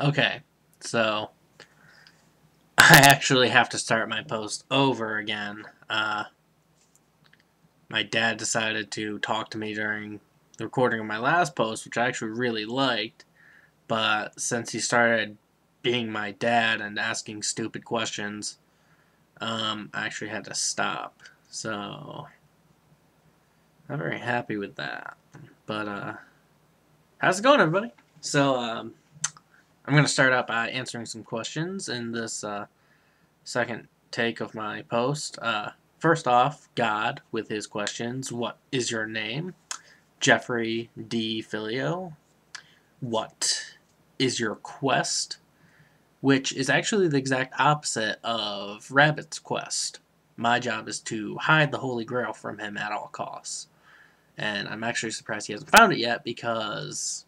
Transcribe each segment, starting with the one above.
Okay, so I actually have to start my post over again. My dad decided to talk to me during the recording of my last post, which I actually really liked, but since he started being my dad and asking stupid questions, I actually had to stop. So, not very happy with that. But, how's it going, everybody? So, I'm going to start out by answering some questions in this second take of my post. First off, God with his questions. What is your name? Jeffrey D. Filio. What is your quest? Which is actually the exact opposite of Rabbit's quest. My job is to hide the Holy Grail from him at all costs. And I'm actually surprised he hasn't found it yet because,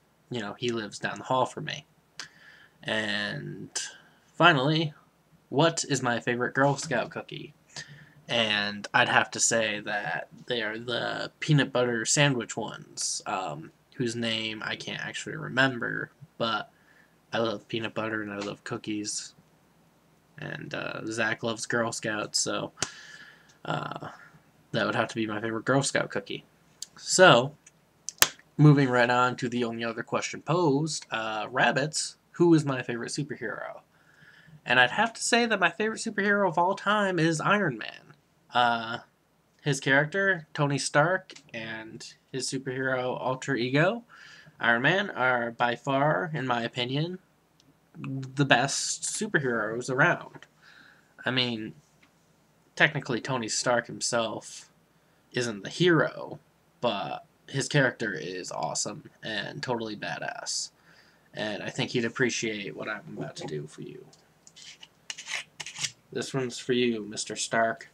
he lives down the hall from me. And finally, what is my favorite Girl Scout cookie? And I'd have to say that they are the peanut butter sandwich ones, whose name I can't actually remember, but I love peanut butter and I love cookies. And Zach loves Girl Scouts, so that would have to be my favorite Girl Scout cookie. So, moving right on to the only other question posed, Rabbits, who is my favorite superhero? And I'd have to say that my favorite superhero of all time is Iron Man. His character, Tony Stark, and his superhero alter ego, Iron Man, are by far, in my opinion, the best superheroes around. I mean, technically Tony Stark himself isn't the hero, but his character is awesome and totally badass. And I think he'd appreciate what I'm about to do for you. This one's for you, Mr. Stark.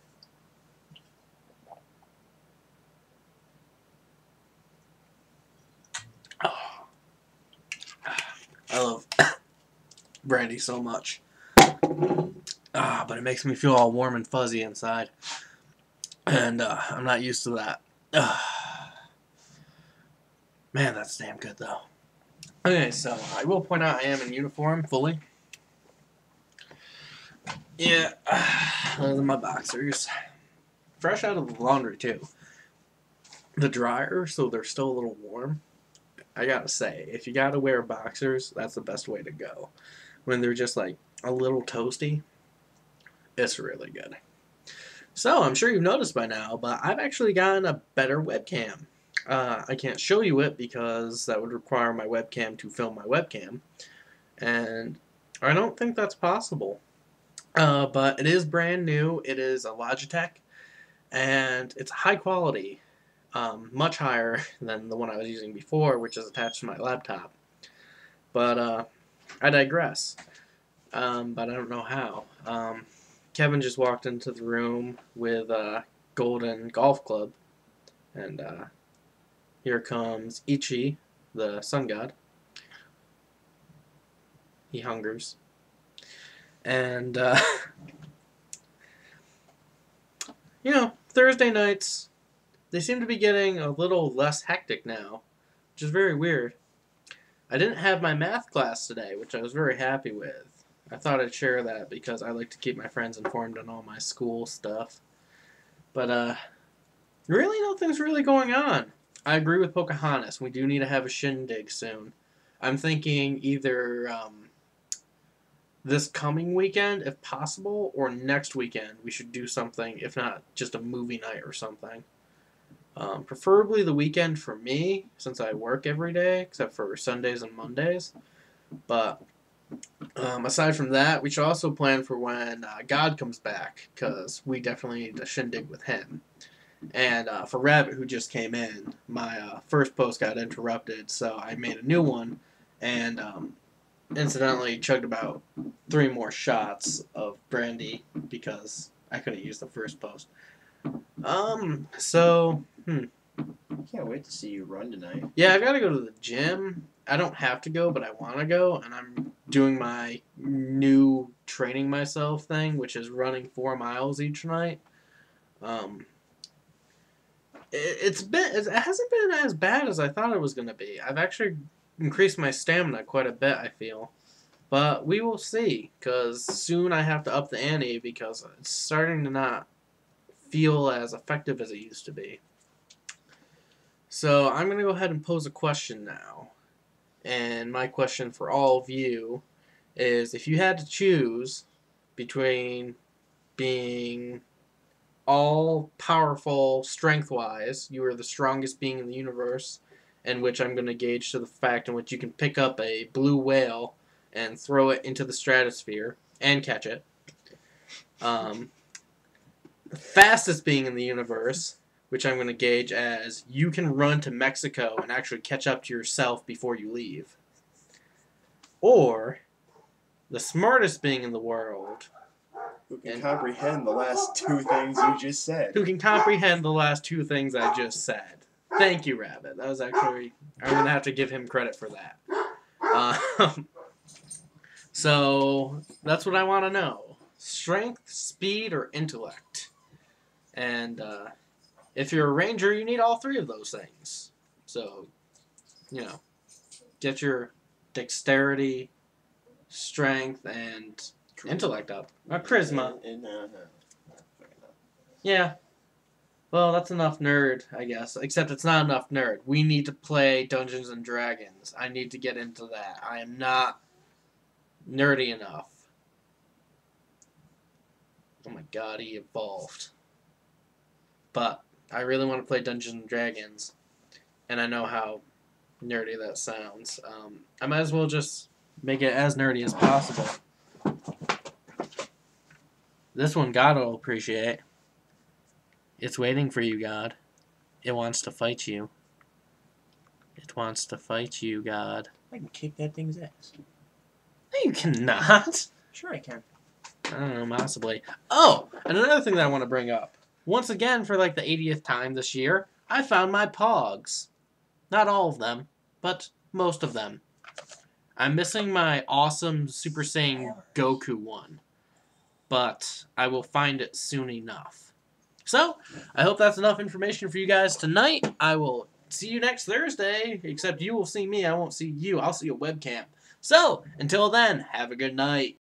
Oh, I love brandy so much. But it makes me feel all warm and fuzzy inside. And I'm not used to that. Man, that's damn good, though. Okay, so I will point out I am in uniform fully. Yeah, those are my boxers. Fresh out of the laundry, too. The dryer, so they're still a little warm. I gotta say, if you gotta wear boxers, that's the best way to go. When they're just like a little toasty, it's really good. So, I'm sure you've noticed by now, but I've actually gotten a better webcam. I can't show you it because that would require my webcam to film my webcam, and I don't think that's possible. But it is brand new. It is a Logitech, and it's high quality, much higher than the one I was using before, which is attached to my laptop. But I digress. But I don't know how. Kevin just walked into the room with a golden golf club, and here comes Ichi, the sun god. He hungers. And, Thursday nights, they seem to be getting a little less hectic now, which is very weird. I didn't have my math class today, which I was very happy with. I thought I'd share that because I like to keep my friends informed on all my school stuff. But, really nothing's really going on. I agree with Pocahontas. We do need to have a shindig soon. I'm thinking either this coming weekend, if possible, or next weekend we should do something, if not just a movie night or something. Preferably the weekend for me, since I work every day, except for Sundays and Mondays. But aside from that, we should also plan for when God comes back, because we definitely need to shindig with him. And for Rabbit, who just came in, my first post got interrupted, so I made a new one, and incidentally chugged about 3 more shots of brandy because I couldn't use the first post. I can't wait to see you run tonight. Yeah, I've got to go to the gym. I don't have to go, but I want to go, and I'm doing my new training myself thing, which is running 4 miles each night. It hasn't been as bad as I thought it was going to be. I've actually increased my stamina quite a bit, I feel. But we will see, because soon I have to up the ante because it's starting to not feel as effective as it used to be. So I'm going to go ahead and pose a question now. And my question for all of you is, if you had to choose between being all powerful strength wise, you are the strongest being in the universe, in which I'm going to gauge to the fact in which you can pick up a blue whale and throw it into the stratosphere and catch it. The fastest being in the universe, which I'm going to gauge as you can run to Mexico and actually catch up to yourself before you leave. Or the smartest being in the world, who can comprehend the last two things you just said. Who can comprehend the last two things I just said. Thank you, Rabbit. That was actually... I'm going to have to give him credit for that. So, that's what I want to know. Strength, speed, or intellect? And if you're a ranger, you need all three of those things. So, you know, get your dexterity, strength, and intellect up. Or charisma. Yeah. Well, that's enough nerd, I guess. Except it's not enough nerd. We need to play Dungeons and Dragons. I need to get into that. I am not nerdy enough. Oh my god, he evolved. But I really want to play Dungeons and Dragons. And I know how nerdy that sounds. I might as well just make it as nerdy as possible. This one God will appreciate. It's waiting for you, God. It wants to fight you. It wants to fight you, God. I can kick that thing's ass. No, you cannot. Sure I can. I don't know, possibly. Oh, and another thing that I want to bring up. Once again, for like the 80th time this year, I found my Pogs. Not all of them, but most of them. I'm missing my awesome Super Saiyan Goku one. But I will find it soon enough. So, I hope that's enough information for you guys tonight. I will see you next Thursday, except you will see me, I won't see you. I'll see a webcam. So, until then, have a good night.